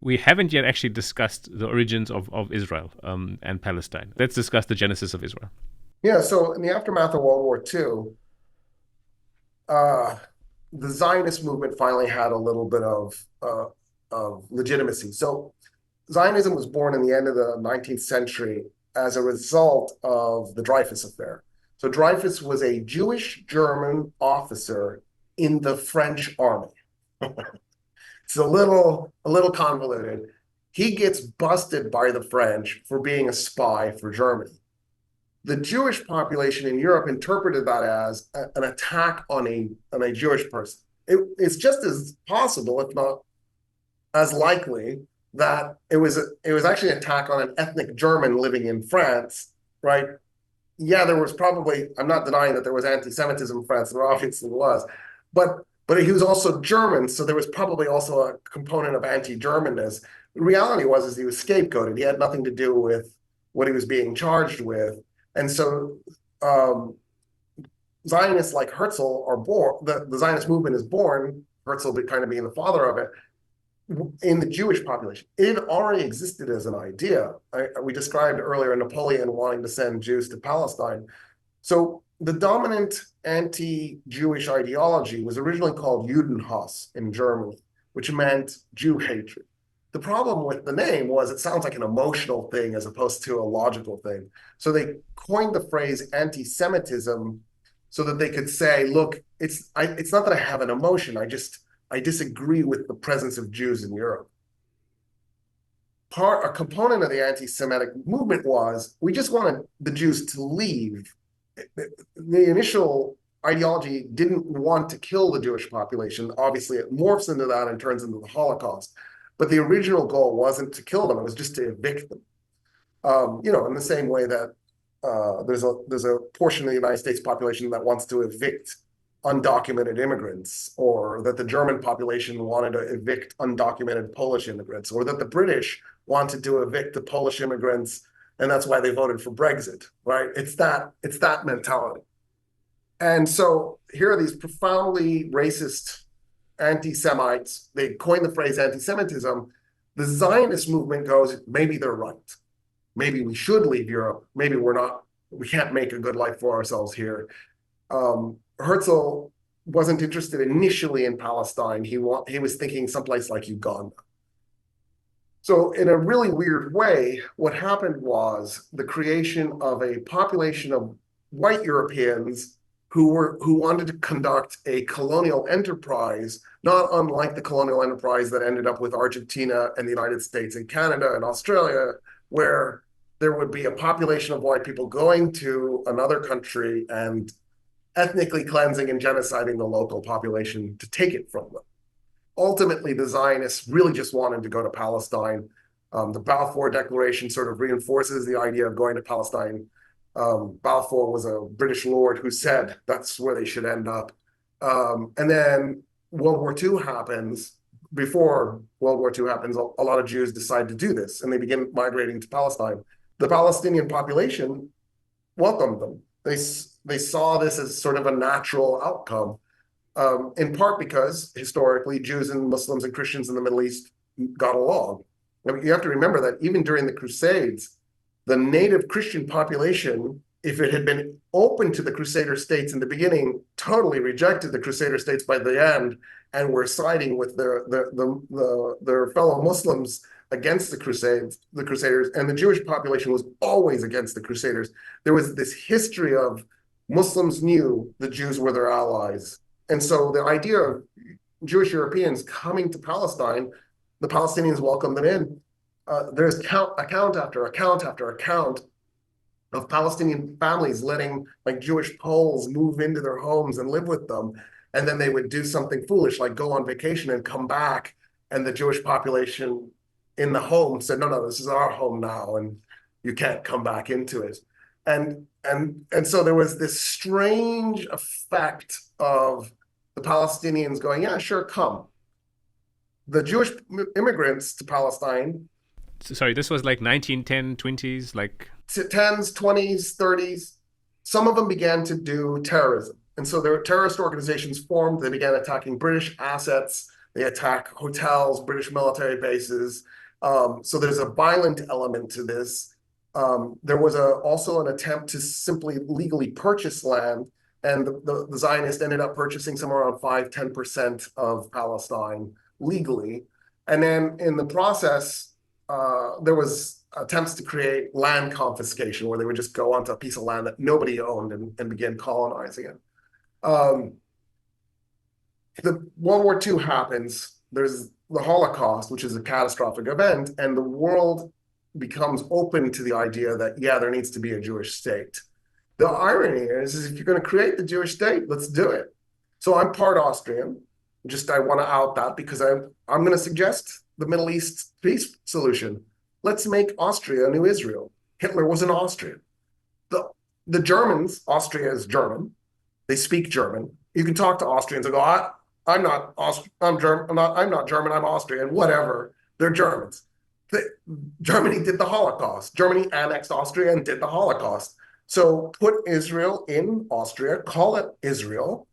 We haven't yet actually discussed the origins of Israel and Palestine. Let's discuss the genesis of Israel. Yeah, so in the aftermath of World War II, uh, the Zionist movement finally had a little bit of legitimacy. So Zionism was born in the end of the 19th century as a result of the Dreyfus affair. So Dreyfus was a Jewish German officer in the French army. It's a little convoluted. He gets busted by the French for being a spy for Germany. The Jewish population in Europe interpreted that as an attack on a Jewish person. It's just as possible, if not as likely, that it was actually an attack on an ethnic German living in France, right? Yeah, there was probably, I'm not denying that there was anti-Semitism in France, there obviously was, but he was also German, so there was probably also a component of anti-Germanness. The reality was is he was scapegoated. He had nothing to do with what he was being charged with. And so um, Zionists like Herzl are born, the Zionist movement is born, Herzl kind of being the father of it, in the Jewish population. It had already existed as an idea. We described earlier Napoleon wanting to send Jews to Palestine. So the dominant anti-Jewish ideology was originally called Judenhass in Germany, which meant Jew hatred. The problem with the name was it sounds like an emotional thing as opposed to a logical thing. So they coined the phrase anti-Semitism so that they could say, look, it's not that I have an emotion. I disagree with the presence of Jews in Europe. A component of the anti-Semitic movement was we just wanted the Jews to leave. The initial ideology didn't want to kill the Jewish population. Obviously, it morphs into that and turns into the Holocaust. But the original goal wasn't to kill them; it was just to evict them. In the same way that there's a portion of the United States population that wants to evict undocumented immigrants, or that the German population wanted to evict undocumented Polish immigrants, or that the British wanted to evict the Polish immigrants, and that's why they voted for Brexit, right? It's that mentality. And so here are these profoundly racist anti-Semites. They coined the phrase anti-Semitism. The Zionist movement goes, maybe they're right. Maybe we should leave Europe. Maybe we can't make a good life for ourselves here. Herzl wasn't interested initially in Palestine. He was thinking someplace like Uganda. So in a really weird way, what happened was the creation of a population of white Europeans who wanted to conduct a colonial enterprise, not unlike the colonial enterprise that ended up with Argentina and the United States and Canada and Australia, where there would be a population of white people going to another country and ethnically cleansing and genociding the local population to take it from them. Ultimately, the Zionists really just wanted to go to Palestine. The Balfour Declaration sort of reinforces the idea of going to Palestine. Balfour was a British lord who said that's where they should end up. And then World War II happens. Before World War II happens, a lot of Jews decide to do this, and they begin migrating to Palestine. The Palestinian population welcomed them. They saw this as sort of a natural outcome, in part because historically Jews and Muslims and Christians in the Middle East got along. I mean, you have to remember that even during the Crusades, the native Christian population, if it had been open to the Crusader states in the beginning, totally rejected the Crusader states by the end and were siding with their fellow Muslims against the Crusaders, and the Jewish population was always against the Crusaders. There was this history of Muslims knew the Jews were their allies. And so the idea of Jewish Europeans coming to Palestine, the Palestinians welcomed them in. There's account after account after account of Palestinian families letting like Jewish Poles move into their homes and live with them. And then they would do something foolish, like go on vacation and come back. And the Jewish population in the home said, no, this is our home now, and you can't come back into it. And so there was this strange effect of the Palestinians going, yeah, sure, come. The Jewish immigrants to Palestine, Sorry, this was like 1910, 20s, like. 10s, 20s, 30s, some of them began to do terrorism. And so there were terrorist organizations formed. They began attacking British assets. They attack hotels, British military bases. So there's a violent element to this. There was also an attempt to simply legally purchase land, and the Zionists ended up purchasing somewhere around 5–10% of Palestine legally. And then in the process, there was attempts to create land confiscation, where they would just go onto a piece of land that nobody owned and begin colonizing it. The World War II happens. There's the Holocaust, which is a catastrophic event, and the world becomes open to the idea that, yeah, there needs to be a Jewish state. The irony is if you're going to create the Jewish state, let's do it. So I'm part Austrian. I want to out that because I'm going to suggest the Middle East peace solution. Let's make Austria a new Israel. Hitler was an Austrian. The Germans, Austria is German. They speak German. You can talk to Austrians and go, I'm not German, I'm Austrian, whatever. They're Germans. Germany did the Holocaust. Germany annexed Austria and did the Holocaust. So put Israel in Austria, call it Israel,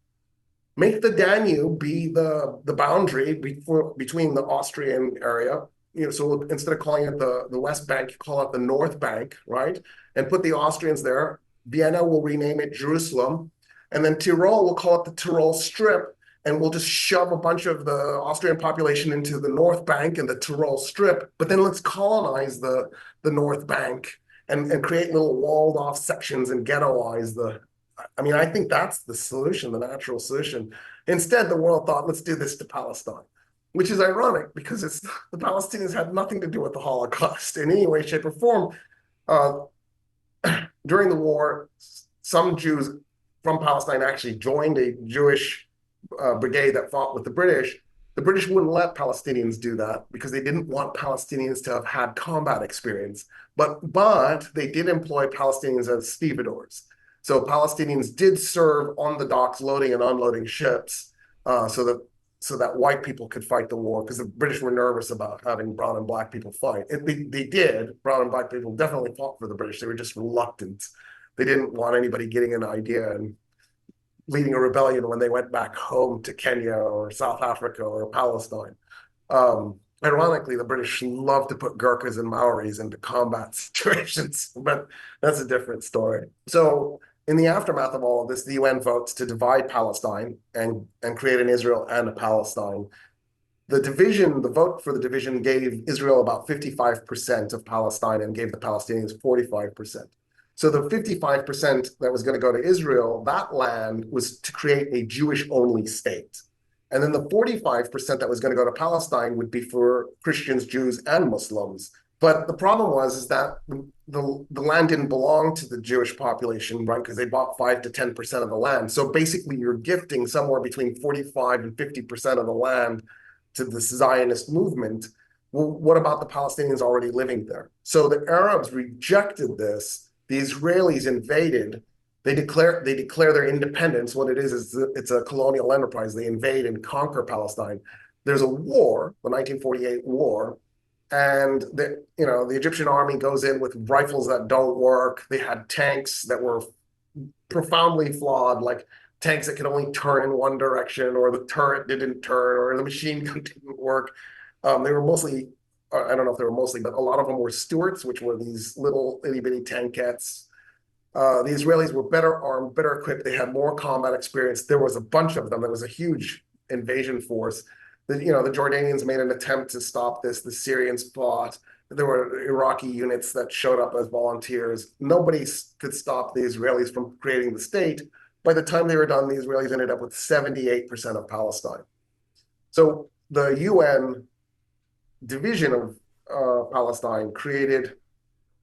make the Danube be the boundary between the Austrian area. So instead of calling it the West Bank, you call it the North Bank, right? And put the Austrians there. Vienna will rename it Jerusalem. And then Tyrol, we'll call it the Tyrol Strip. And we'll just shove a bunch of the Austrian population into the North Bank and the Tyrol Strip. But then let's colonize the North Bank and create little walled off sections and ghettoize I think that's the solution, the natural solution. Instead, the world thought, let's do this to Palestine, which is ironic because the Palestinians had nothing to do with the Holocaust in any way, shape, or form. During the war, some Jews from Palestine actually joined a Jewish brigade that fought with the British. The British wouldn't let Palestinians do that because they didn't want Palestinians to have had combat experience. But they did employ Palestinians as stevedores. So Palestinians did serve on the docks loading and unloading ships so that white people could fight the war, because the British were nervous about having brown and black people fight. They did. Brown and black people definitely fought for the British. They were just reluctant. They didn't want anybody getting an idea and leading a rebellion when they went back home to Kenya or South Africa or Palestine. Ironically, the British love to put Gurkhas and Maoris into combat situations, but that's a different story. So in the aftermath of all of this, the UN votes to divide Palestine and create an Israel and a Palestine. The vote for the division gave Israel about 55% of Palestine and gave the Palestinians 45%. So the 55% that was going to go to Israel, that land was to create a Jewish-only state. And then the 45% that was going to go to Palestine would be for Christians, Jews, and Muslims. But the problem was that the land didn't belong to the Jewish population, right? Because they bought 5 to 10% of the land. So basically, you're gifting somewhere between 45 and 50% of the land to the Zionist movement. Well, what about the Palestinians already living there? So the Arabs rejected this. The Israelis invaded. They declare their independence. What it is it's a colonial enterprise. They invade and conquer Palestine. There's a war, the 1948 war, and the Egyptian army goes in with rifles that don't work. They had tanks that were profoundly flawed, like tanks that could only turn in one direction, or the turret didn't turn, or the machine gun didn't work. They were mostly, I don't know if they were mostly, but a lot of them were Stuarts, which were these little itty bitty tankettes. The Israelis were better armed, better equipped. They had more combat experience. There was a bunch of them. There was a huge invasion force. The Jordanians made an attempt to stop this. The Syrians fought. There were Iraqi units that showed up as volunteers. Nobody could stop the Israelis from creating the state. By the time they were done, the Israelis ended up with 78% of Palestine. So the UN division of Palestine created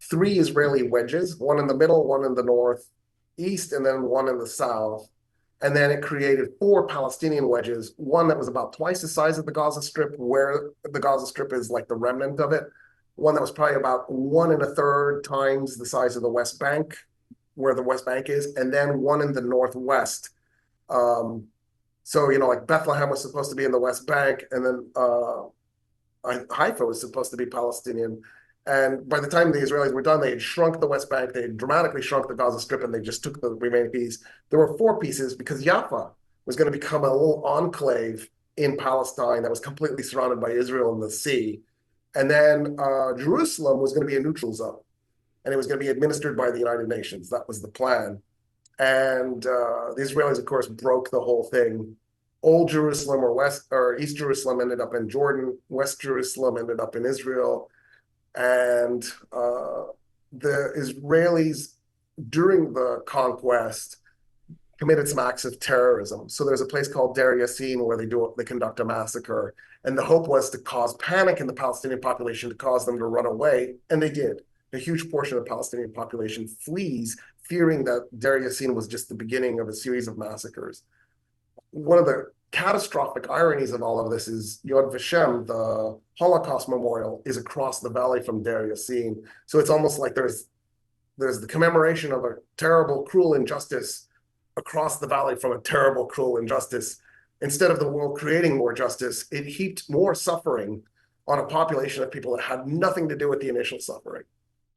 3 Israeli wedges, one in the middle, one in the northeast, and then one in the south. And then it created 4 Palestinian wedges, one that was about twice the size of the Gaza Strip, where the Gaza Strip is like the remnant of it, one that was probably about 1 1/3 times the size of the West Bank, where the West Bank is, and then one in the northwest. So, like Bethlehem was supposed to be in the West Bank, and then Haifa was supposed to be Palestinian. And by the time the Israelis were done, they had shrunk the West Bank, they had dramatically shrunk the Gaza Strip, and they just took the remaining piece. There were 4 pieces because Jaffa was going to become a little enclave in Palestine that was completely surrounded by Israel and the sea. And then Jerusalem was going to be a neutral zone, and it was going to be administered by the United Nations. That was the plan. And the Israelis, of course, broke the whole thing. Old Jerusalem or East Jerusalem ended up in Jordan. West Jerusalem ended up in Israel. And the Israelis, during the conquest, committed some acts of terrorism. So there's a place called Deir Yassin where they conduct a massacre. And the hope was to cause panic in the Palestinian population, to cause them to run away. And they did. A huge portion of the Palestinian population flees, fearing that Deir Yassin was just the beginning of a series of massacres. One of the catastrophic ironies of all of this is Yad Vashem, the Holocaust memorial, is across the valley from Deir Yassin. So it's almost like there's the commemoration of a terrible, cruel injustice across the valley from a terrible, cruel injustice. Instead of the world creating more justice, it heaped more suffering on a population of people that had nothing to do with the initial suffering.